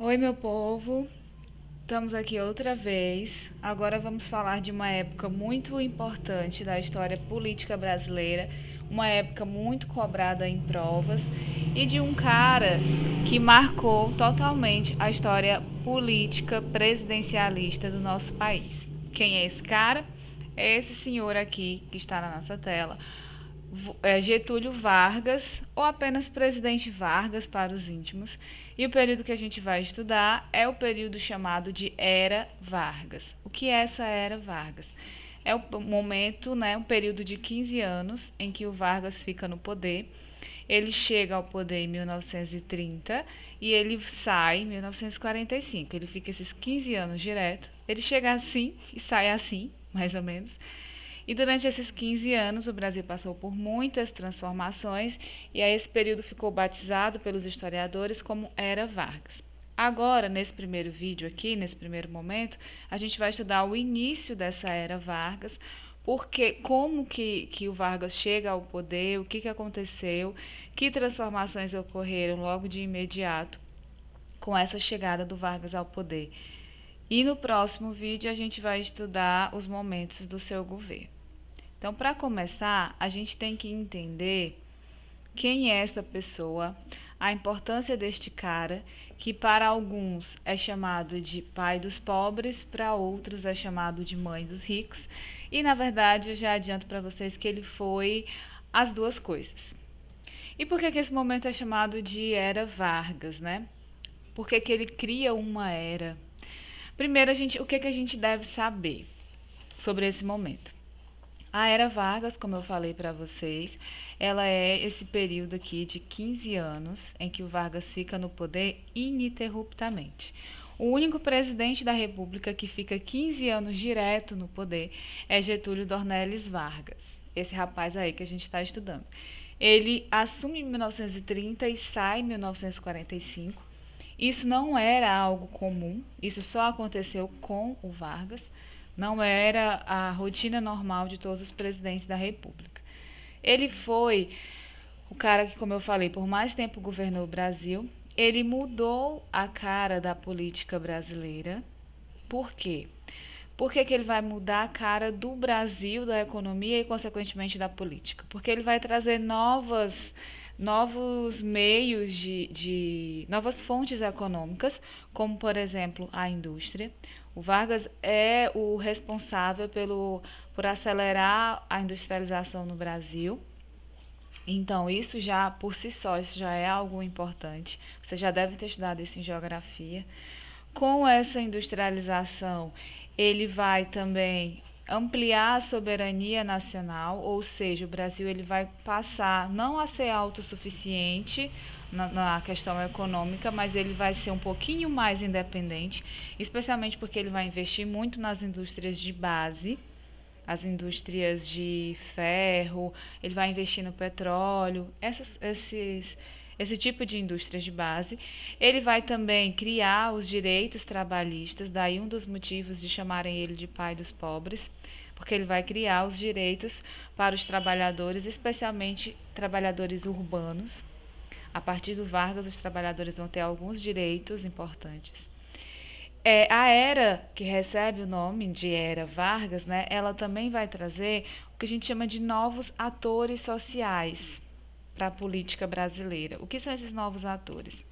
Oi, meu povo. Estamos aqui outra vez. Agora vamos falar de uma época muito importante da história política brasileira, uma época muito cobrada em provas e de um cara que marcou totalmente a história política presidencialista do nosso país. Quem é esse cara? É esse senhor aqui que está na nossa tela. Getúlio Vargas, ou apenas Presidente Vargas para os íntimos. E o período que a gente vai estudar é o período chamado de Era Vargas. O que é essa Era Vargas? É o momento, um período de 15 anos em que o Vargas fica no poder. Ele chega ao poder em 1930 e ele sai em 1945. Ele fica esses 15 anos direto. Ele chega assim e sai assim, mais ou menos. E durante esses 15 anos, o Brasil passou por muitas transformações e aí esse período ficou batizado pelos historiadores como Era Vargas. Agora, nesse primeiro vídeo aqui, nesse primeiro momento, a gente vai estudar o início dessa Era Vargas, porque como que o Vargas chega ao poder, o que aconteceu, que transformações ocorreram logo de imediato com essa chegada do Vargas ao poder. E no próximo vídeo a gente vai estudar os momentos do seu governo. Então, para começar, a gente tem que entender quem é essa pessoa, a importância deste cara, que para alguns é chamado de pai dos pobres, para outros é chamado de mãe dos ricos, e na verdade eu já adianto para vocês que ele foi as duas coisas. E por que esse momento é chamado de Era Vargas, né? Por que ele cria uma era? Primeiro, o que a gente deve saber sobre esse momento? A Era Vargas, como eu falei para vocês, ela é esse período aqui de 15 anos em que o Vargas fica no poder ininterruptamente. O único presidente da República que fica 15 anos direto no poder é Getúlio Dornelles Vargas, esse rapaz aí que a gente está estudando. Ele assume em 1930 e sai em 1945. Isso não era algo comum, isso só aconteceu com o Vargas. Não era a rotina normal de todos os presidentes da República. Ele foi o cara que, como eu falei, por mais tempo governou o Brasil. Ele mudou a cara da política brasileira. Por quê? Por que ele vai mudar a cara do Brasil, da economia e, consequentemente, da política? Porque ele vai trazer novos meios novas fontes econômicas, como, por exemplo, a indústria. O Vargas é o responsável por acelerar a industrialização no Brasil. Então, isso já, por si só, isso já é algo importante. Você já deve ter estudado isso em geografia. Com essa industrialização, ele vai também ampliar a soberania nacional, ou seja, o Brasil ele vai passar não a ser autossuficiente na questão econômica, mas ele vai ser um pouquinho mais independente, especialmente porque ele vai investir muito nas indústrias de base, as indústrias de ferro, ele vai investir no petróleo, esse tipo de indústrias de base. Ele vai também criar os direitos trabalhistas, daí um dos motivos de chamarem ele de pai dos pobres, porque ele vai criar os direitos para os trabalhadores, especialmente trabalhadores urbanos. A partir do Vargas, os trabalhadores vão ter alguns direitos importantes. A era que recebe o nome de Era Vargas, né, ela também vai trazer o que a gente chama de novos atores sociais para a política brasileira. O que são esses novos atores?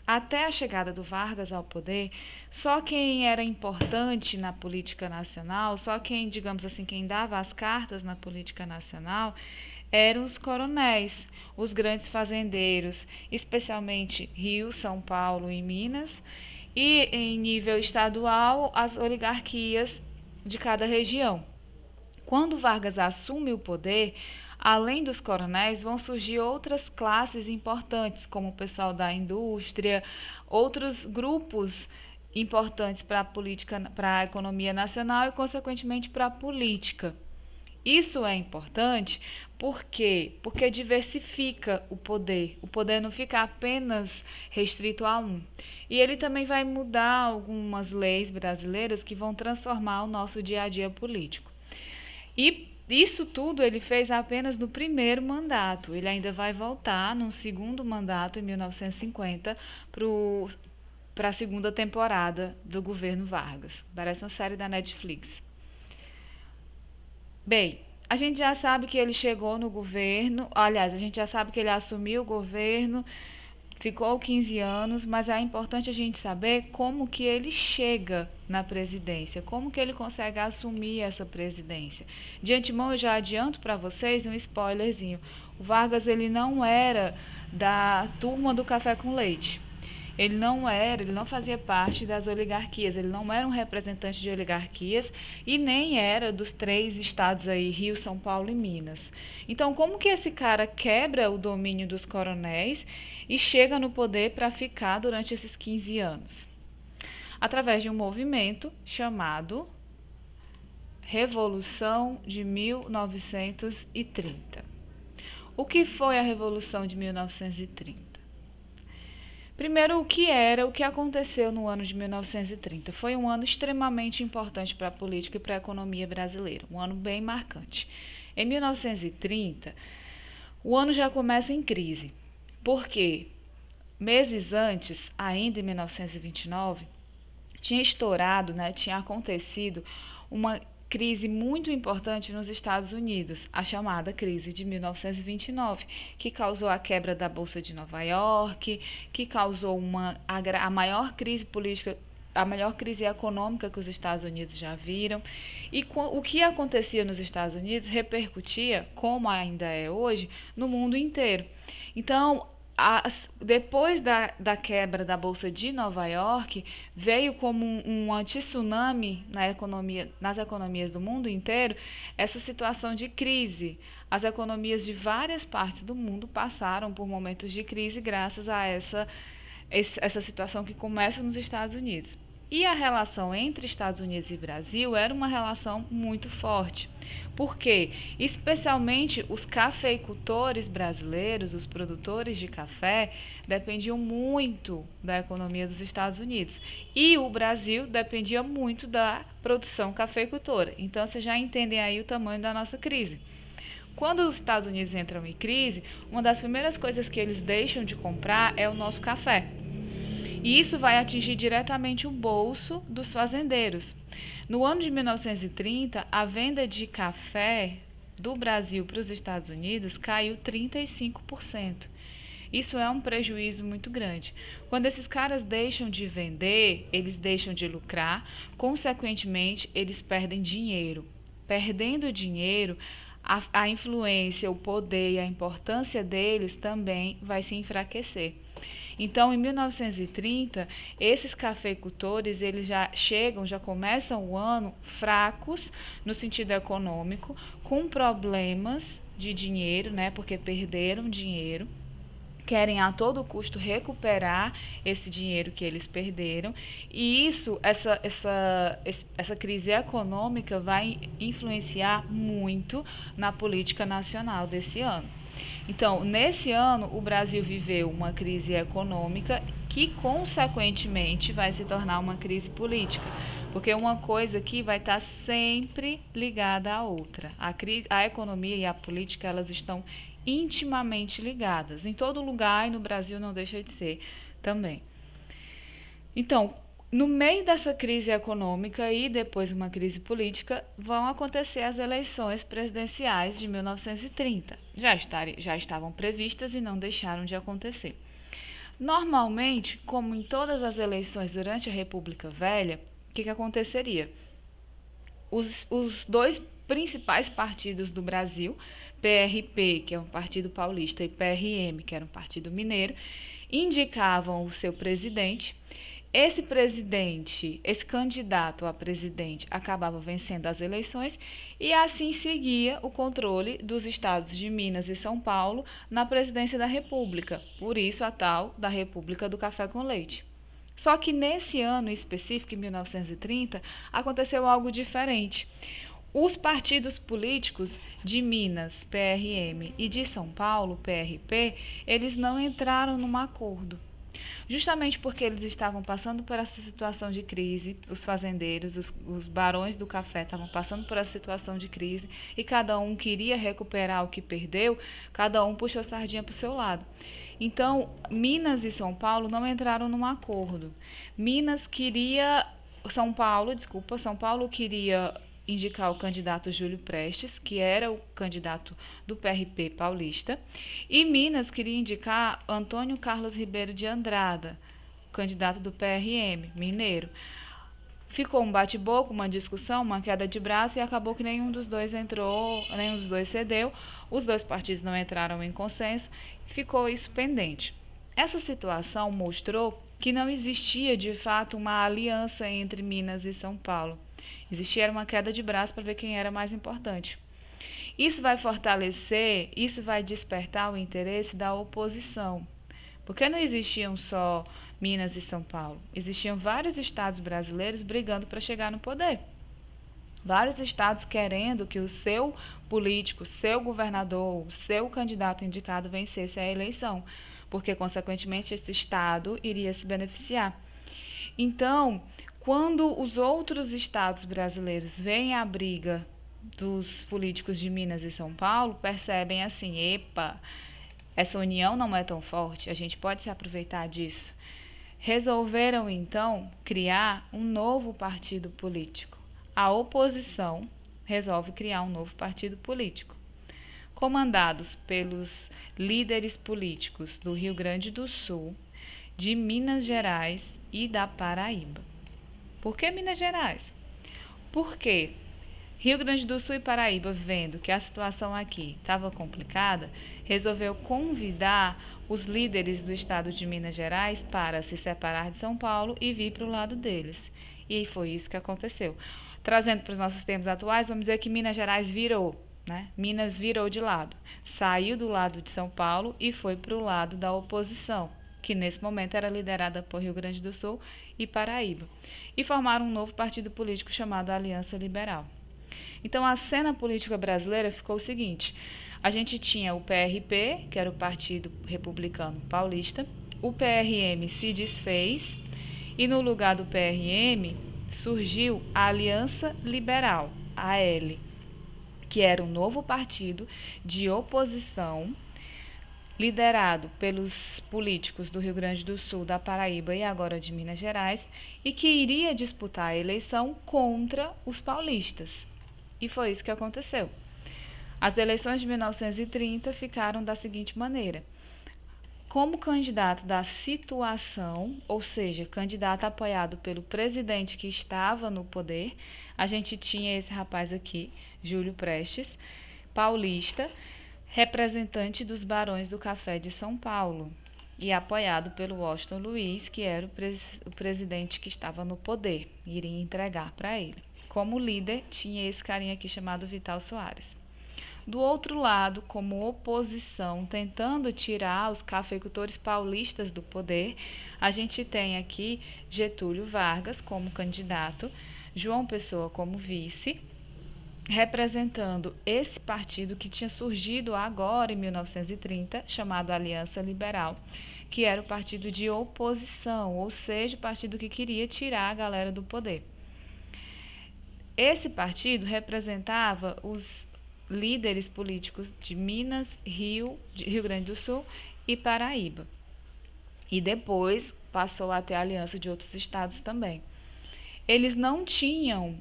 Até a chegada do Vargas ao poder, só quem era importante na política nacional, só quem, digamos assim, quem dava as cartas na política nacional, eram os coronéis, os grandes fazendeiros, especialmente Rio, São Paulo e Minas, e em nível estadual, as oligarquias de cada região. Quando Vargas assume o poder, além dos coronéis, vão surgir outras classes importantes, como o pessoal da indústria, outros grupos importantes para a política, para a economia nacional e, consequentemente, para a política. Isso é importante porque diversifica o poder. O poder não fica apenas restrito a um. E ele também vai mudar algumas leis brasileiras que vão transformar o nosso dia a dia político. E isso tudo ele fez apenas no primeiro mandato. Ele ainda vai voltar num segundo mandato, em 1950, para a segunda temporada do governo Vargas. Parece uma série da Netflix. Bem, a gente já sabe que ele chegou no governo, aliás, a gente já sabe que ele assumiu o governo, ficou 15 anos, mas é importante a gente saber como que ele chega na presidência, como que ele consegue assumir essa presidência. De antemão, eu já adianto para vocês um spoilerzinho. O Vargas, ele não era da turma do café com leite. Ele não fazia parte das oligarquias, ele não era um representante de oligarquias e nem era dos 3 estados aí, Rio, São Paulo e Minas. Então, como que esse cara quebra o domínio dos coronéis e chega no poder para ficar durante esses 15 anos? Através de um movimento chamado Revolução de 1930. O que foi a Revolução de 1930? Primeiro, o que aconteceu no ano de 1930? Foi um ano extremamente importante para a política e para a economia brasileira, um ano bem marcante. Em 1930, o ano já começa em crise, porque meses antes, ainda em 1929, tinha estourado, né, tinha acontecido uma crise muito importante nos Estados Unidos, a chamada crise de 1929, que causou a quebra da Bolsa de Nova York, que causou a maior crise política, a maior crise econômica que os Estados Unidos já viram. E o que acontecia nos Estados Unidos repercutia, como ainda é hoje, no mundo inteiro. Então, depois da quebra da Bolsa de Nova York, veio como um anti-tsunami nas economias do mundo inteiro essa situação de crise. As economias de várias partes do mundo passaram por momentos de crise graças a essa situação que começa nos Estados Unidos. E a relação entre Estados Unidos e Brasil era uma relação muito forte. Por quê? Especialmente os cafeicultores brasileiros, os produtores de café, dependiam muito da economia dos Estados Unidos. E o Brasil dependia muito da produção cafeicultora. Então, vocês já entendem aí o tamanho da nossa crise. Quando os Estados Unidos entram em crise, uma das primeiras coisas que eles deixam de comprar é o nosso café. E isso vai atingir diretamente o bolso dos fazendeiros. No ano de 1930, a venda de café do Brasil para os Estados Unidos caiu 35%. Isso é um prejuízo muito grande. Quando esses caras deixam de vender, eles deixam de lucrar, consequentemente, eles perdem dinheiro. Perdendo dinheiro, a influência, o poder e a importância deles também vai se enfraquecer. Então, em 1930, esses cafeicultores, eles já começam o ano fracos no sentido econômico, com problemas de dinheiro, né, porque perderam dinheiro, querem a todo custo recuperar esse dinheiro que eles perderam, e essa crise econômica vai influenciar muito na política nacional desse ano. Então, nesse ano, o Brasil viveu uma crise econômica que, consequentemente, vai se tornar uma crise política, porque uma coisa aqui vai estar sempre ligada à outra. A economia e a política, elas estão intimamente ligadas. Em todo lugar e no Brasil não deixa de ser também. Então, no meio dessa crise econômica e depois uma crise política, vão acontecer as eleições presidenciais de 1930. Já estavam previstas e não deixaram de acontecer. Normalmente, como em todas as eleições durante a República Velha, o que aconteceria? Os dois principais partidos do Brasil, PRP, que é um partido paulista, e PRM, que era um partido mineiro, indicavam o seu presidente. Esse candidato a presidente acabava vencendo as eleições e assim seguia o controle dos estados de Minas e São Paulo na presidência da República, por isso a tal da República do Café com Leite. Só que nesse ano específico, em 1930, aconteceu algo diferente. Os partidos políticos de Minas, PRM, e de São Paulo, PRP, eles não entraram num acordo. Justamente porque eles estavam passando por essa situação de crise, os fazendeiros, os barões do café estavam passando por essa situação de crise e cada um queria recuperar o que perdeu, cada um puxou a sardinha para o seu lado. Então, Minas e São Paulo não entraram num acordo. Minas queria São Paulo queria indicar o candidato Júlio Prestes, que era o candidato do PRP paulista, e Minas queria indicar Antônio Carlos Ribeiro de Andrada, candidato do PRM, mineiro. Ficou um bate-boca, uma discussão, uma queda de braço e acabou que nenhum dos dois entrou, nenhum dos dois cedeu, os dois partidos não entraram em consenso, ficou isso pendente. Essa situação mostrou que não existia de fato uma aliança entre Minas e São Paulo. Existia uma queda de braço para ver quem era mais importante. Isso vai fortalecer, isso vai despertar o interesse da oposição. Porque não existiam só Minas e São Paulo. Existiam vários estados brasileiros brigando para chegar no poder. Vários estados querendo que o seu político, seu governador, o seu candidato indicado vencesse a eleição, porque, consequentemente, esse estado iria se beneficiar. Então, quando os outros estados brasileiros veem a briga dos políticos de Minas e São Paulo, percebem assim: epa, essa união não é tão forte, a gente pode se aproveitar disso. Resolveram então criar um novo partido político. A oposição resolve criar um novo partido político, comandados pelos líderes políticos do Rio Grande do Sul, de Minas Gerais e da Paraíba. Por que Minas Gerais? Porque Rio Grande do Sul e Paraíba, vendo que a situação aqui estava complicada, resolveu convidar os líderes do estado de Minas Gerais para se separar de São Paulo e vir para o lado deles. E foi isso que aconteceu. Trazendo para os nossos tempos atuais, vamos dizer que Minas Gerais virou, né? Minas virou de lado. Saiu do lado de São Paulo e foi para o lado da oposição, que nesse momento era liderada por Rio Grande do Sul e Paraíba. E formaram um novo partido político chamado Aliança Liberal. Então, a cena política brasileira ficou o seguinte: a gente tinha o PRP, que era o Partido Republicano Paulista, o PRM se desfez e no lugar do PRM surgiu a Aliança Liberal, AL, que era um novo partido de oposição liderado pelos políticos do Rio Grande do Sul, da Paraíba e agora de Minas Gerais, e que iria disputar a eleição contra os paulistas. E foi isso que aconteceu. As eleições de 1930 ficaram da seguinte maneira: como candidato da situação, ou seja, candidato apoiado pelo presidente que estava no poder, a gente tinha esse rapaz aqui, Júlio Prestes, paulista, representante dos barões do café de São Paulo, e apoiado pelo Washington Luiz, que era o presidente que estava no poder, iria entregar para ele. Como líder, tinha esse carinha aqui chamado Vital Soares. Do outro lado, como oposição, tentando tirar os cafeicultores paulistas do poder, a gente tem aqui Getúlio Vargas como candidato, João Pessoa como vice, representando esse partido que tinha surgido agora em 1930, chamado Aliança Liberal, que era o partido de oposição, ou seja, o partido que queria tirar a galera do poder. Esse partido representava os líderes políticos de Minas, Rio Grande do Sul e Paraíba. E depois passou a ter aliança de outros estados também. Eles não tinham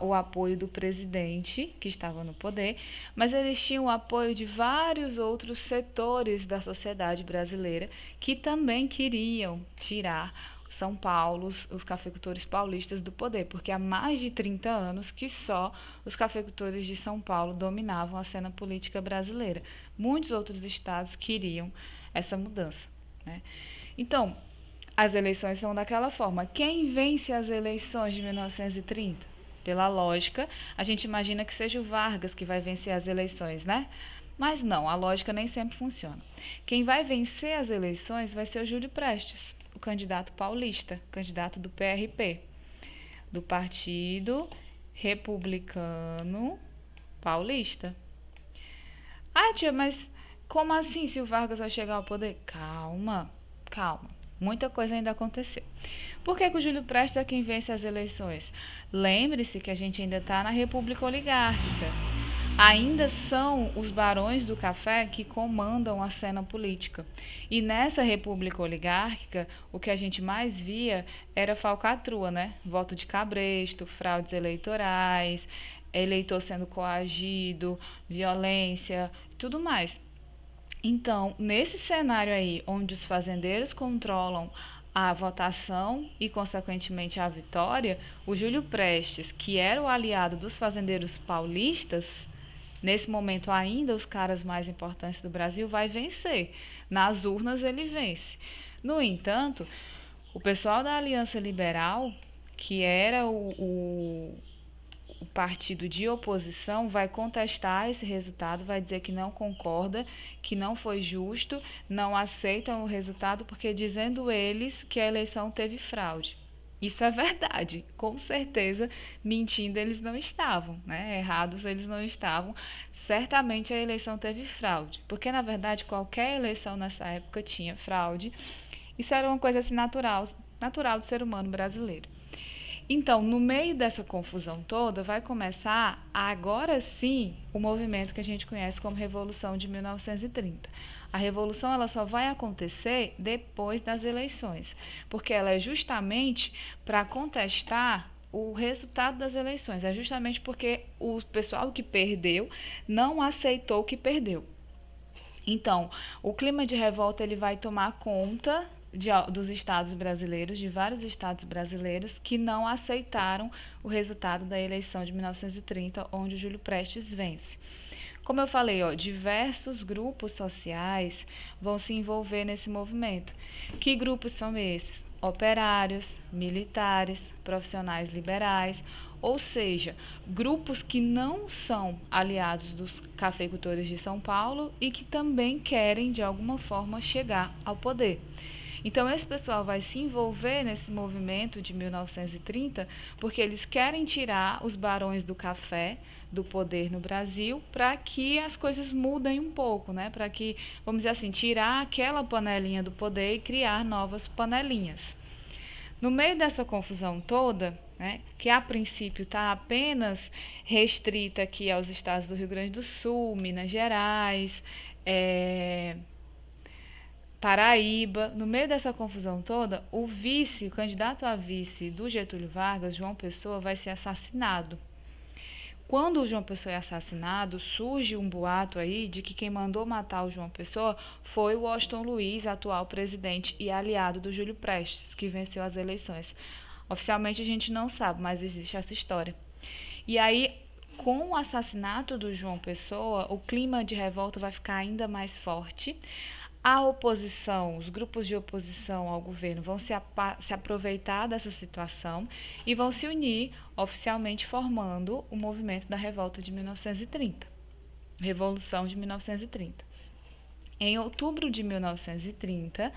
o apoio do presidente, que estava no poder, mas eles tinham o apoio de vários outros setores da sociedade brasileira que também queriam tirar São Paulo, os cafeicultores paulistas do poder, porque há mais de 30 anos que só os cafeicultores de São Paulo dominavam a cena política brasileira. Muitos outros estados queriam essa mudança, né? Então, as eleições são daquela forma. Quem vence as eleições de 1930? Pela lógica, a gente imagina que seja o Vargas que vai vencer as eleições, né? Mas não, a lógica nem sempre funciona. Quem vai vencer as eleições vai ser o Júlio Prestes, o candidato paulista, candidato do PRP, do Partido Republicano Paulista. Ah, tia, mas como assim se o Vargas vai chegar ao poder? Calma, calma. Muita coisa ainda aconteceu. Por que o Júlio Prestes é quem vence as eleições? Lembre-se que a gente ainda está na República Oligárquica. Ainda são os barões do café que comandam a cena política. E nessa república oligárquica, o que a gente mais via era falcatrua, né? Voto de cabresto, fraudes eleitorais, eleitor sendo coagido, violência, tudo mais. Então, nesse cenário aí, onde os fazendeiros controlam a votação e, consequentemente, a vitória, o Júlio Prestes, que era o aliado dos fazendeiros paulistas, nesse momento ainda os caras mais importantes do Brasil, vai vencer. Nas urnas ele vence. No entanto, o pessoal da Aliança Liberal, que era o partido de oposição, vai contestar esse resultado, vai dizer que não concorda, que não foi justo, não aceitam o resultado, porque dizendo eles que a eleição teve fraude. Isso é verdade, com certeza mentindo eles não estavam, né? Errados eles não estavam. Certamente a eleição teve fraude, porque na verdade qualquer eleição nessa época tinha fraude. Isso era uma coisa assim natural do ser humano brasileiro. Então, no meio dessa confusão toda, vai começar, agora sim, o movimento que a gente conhece como Revolução de 1930. A revolução ela só vai acontecer depois das eleições, porque ela é justamente para contestar o resultado das eleições. É justamente porque o pessoal que perdeu não aceitou que perdeu. Então, o clima de revolta ele vai tomar conta dos estados brasileiros, de vários estados brasileiros que não aceitaram o resultado da eleição de 1930, onde o Júlio Prestes vence. Como eu falei, diversos grupos sociais vão se envolver nesse movimento. Que grupos são esses? Operários, militares, profissionais liberais, ou seja, grupos que não são aliados dos cafeicultores de São Paulo e que também querem, de alguma forma, chegar ao poder. Então, esse pessoal vai se envolver nesse movimento de 1930 porque eles querem tirar os barões do café do poder no Brasil para que as coisas mudem um pouco, né? Para que, vamos dizer assim, tirar aquela panelinha do poder e criar novas panelinhas. No meio dessa confusão toda, né, que a princípio está apenas restrita aqui aos estados do Rio Grande do Sul, Minas Gerais, Paraíba, no meio dessa confusão toda, o candidato a vice do Getúlio Vargas, João Pessoa, vai ser assassinado. Quando o João Pessoa é assassinado, surge um boato aí de que quem mandou matar o João Pessoa foi o Washington Luiz, atual presidente e aliado do Júlio Prestes, que venceu as eleições. Oficialmente a gente não sabe, mas existe essa história. E aí, com o assassinato do João Pessoa, o clima de revolta vai ficar ainda mais forte. A oposição, os grupos de oposição ao governo vão se aproveitar dessa situação e vão se unir oficialmente formando o movimento da revolta de 1930, Revolução de 1930. Em outubro de 1930,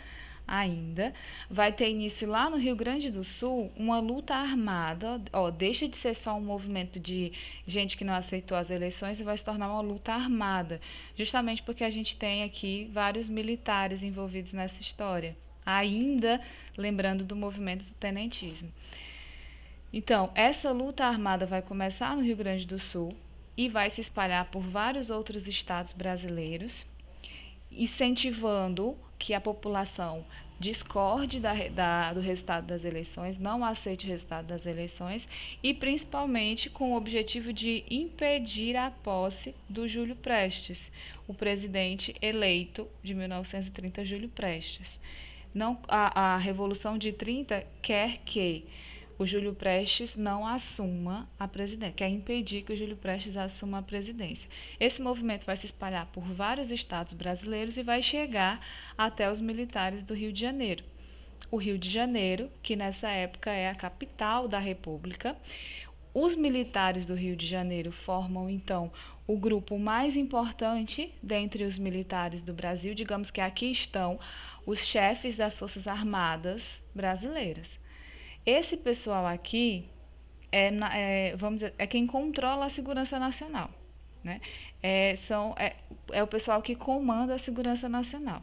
ainda, vai ter início lá no Rio Grande do Sul uma luta armada, deixa de ser só um movimento de gente que não aceitou as eleições e vai se tornar uma luta armada, justamente porque a gente tem aqui vários militares envolvidos nessa história, ainda lembrando do movimento do tenentismo. Então, essa luta armada vai começar no Rio Grande do Sul e vai se espalhar por vários outros estados brasileiros, incentivando que a população discorde do resultado das eleições, não aceite o resultado das eleições e principalmente com o objetivo de impedir a posse do Júlio Prestes, o presidente eleito de 1930, Júlio Prestes. Não, a Revolução de 30 quer que o Júlio Prestes não assuma a presidência, quer impedir que o Júlio Prestes assuma a presidência. Esse movimento vai se espalhar por vários estados brasileiros e vai chegar até os militares do Rio de Janeiro. O Rio de Janeiro, que nessa época é a capital da República. Os militares do Rio de Janeiro formam, então, o grupo mais importante dentre os militares do Brasil. Digamos que aqui estão os chefes das Forças Armadas brasileiras. Esse pessoal aqui vamos dizer, é quem controla a segurança nacional, né? É o pessoal que comanda a segurança nacional.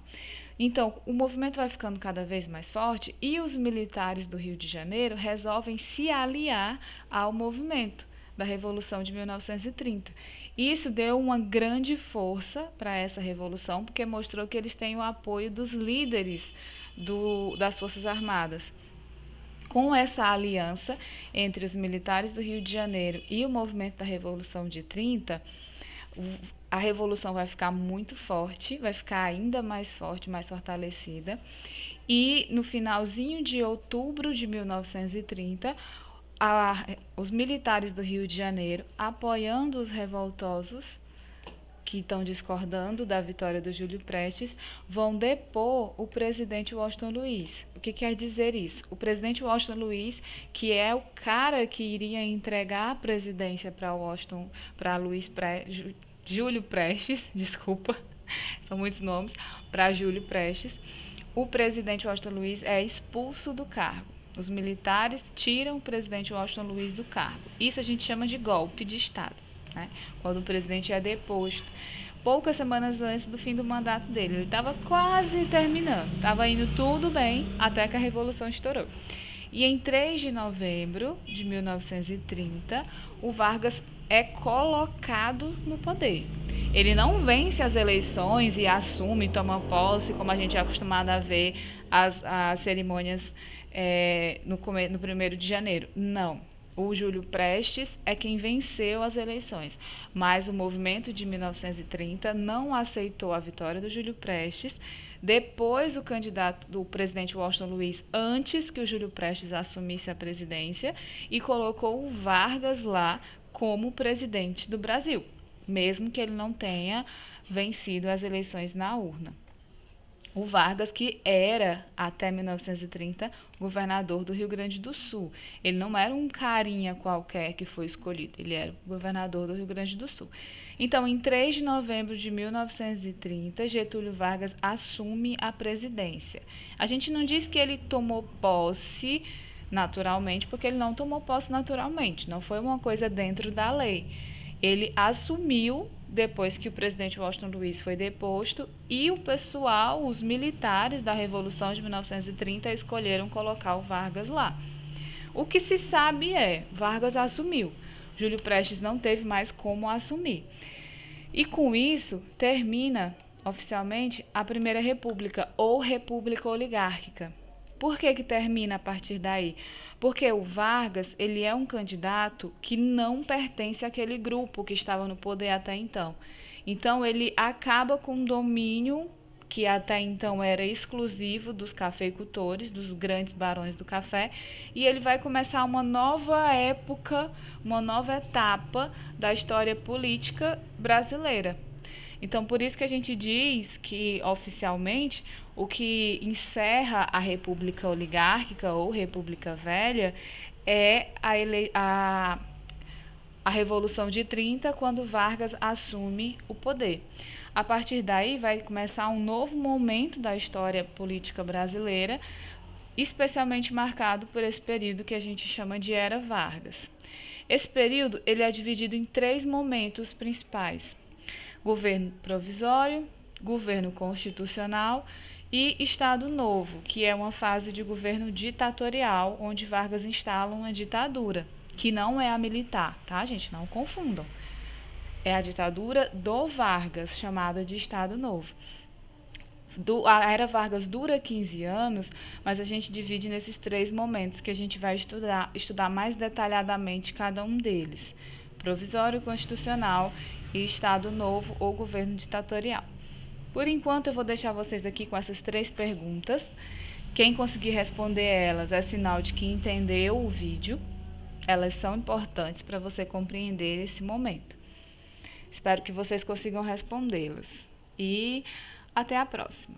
Então, o movimento vai ficando cada vez mais forte e os militares do Rio de Janeiro resolvem se aliar ao movimento da Revolução de 1930. Isso deu uma grande força para essa revolução, porque mostrou que eles têm o apoio dos líderes das Forças Armadas. Com essa aliança entre os militares do Rio de Janeiro e o movimento da Revolução de 30, a revolução vai ficar muito forte, vai ficar ainda mais forte, mais fortalecida. E no finalzinho de outubro de 1930, os militares do Rio de Janeiro, apoiando os revoltosos que estão discordando da vitória do Júlio Prestes, vão depor o presidente Washington Luiz. O que quer dizer isso? O presidente Washington Luiz, que é o cara que iria entregar a presidência para Júlio Prestes, desculpa, são muitos nomes, para Júlio Prestes, o presidente Washington Luiz é expulso do cargo. Os militares tiram o presidente Washington Luiz do cargo. Isso a gente chama de golpe de Estado, né? Quando o presidente é deposto, poucas semanas antes do fim do mandato dele. Ele estava quase terminando, estava indo tudo bem até que a Revolução estourou. E em 3 de novembro de 1930, o Vargas é colocado no poder. Ele não vence as eleições e assume, toma posse, como a gente é acostumado a ver as cerimônias no 1º de janeiro. Não. O Júlio Prestes é quem venceu as eleições, mas o movimento de 1930 não aceitou a vitória do Júlio Prestes. Depois, o candidato do presidente Washington Luiz, antes que o Júlio Prestes assumisse a presidência, e colocou o Vargas lá como presidente do Brasil, mesmo que ele não tenha vencido as eleições na urna. O Vargas, que era, até 1930, governador do Rio Grande do Sul. Ele não era um carinha qualquer que foi escolhido, ele era governador do Rio Grande do Sul. Então, em 3 de novembro de 1930, Getúlio Vargas assume a presidência. A gente não diz que ele tomou posse naturalmente, porque ele não tomou posse naturalmente, não foi uma coisa dentro da lei. Ele assumiu depois que o presidente Washington Luiz foi deposto e o pessoal, os militares da Revolução de 1930 escolheram colocar o Vargas lá. O que se sabe Vargas assumiu. Júlio Prestes não teve mais como assumir. E com isso termina oficialmente a Primeira República ou República Oligárquica. Por que termina a partir daí? Porque o Vargas, ele é um candidato que não pertence àquele grupo que estava no poder até então. Então, ele acaba com um domínio que até então era exclusivo dos cafeicultores, dos grandes barões do café, e ele vai começar uma nova época, uma nova etapa da história política brasileira. Então, por isso que a gente diz que, oficialmente, o que encerra a República Oligárquica ou República Velha é a Revolução de 30, quando Vargas assume o poder. A partir daí vai começar um novo momento da história política brasileira, especialmente marcado por esse período que a gente chama de Era Vargas. Esse período ele é dividido em 3 momentos principais: governo provisório, governo constitucional e Estado Novo, que é uma fase de governo ditatorial, onde Vargas instala uma ditadura, que não é a militar, tá, gente? Não confundam. É a ditadura do Vargas, chamada de Estado Novo. A Era Vargas dura 15 anos, mas a gente divide nesses 3 momentos que a gente vai estudar mais detalhadamente cada um deles: provisório, constitucional e Estado Novo ou governo ditatorial. Por enquanto, eu vou deixar vocês aqui com essas 3 perguntas. Quem conseguir responder elas é sinal de que entendeu o vídeo. Elas são importantes para você compreender esse momento. Espero que vocês consigam respondê-las. E até a próxima!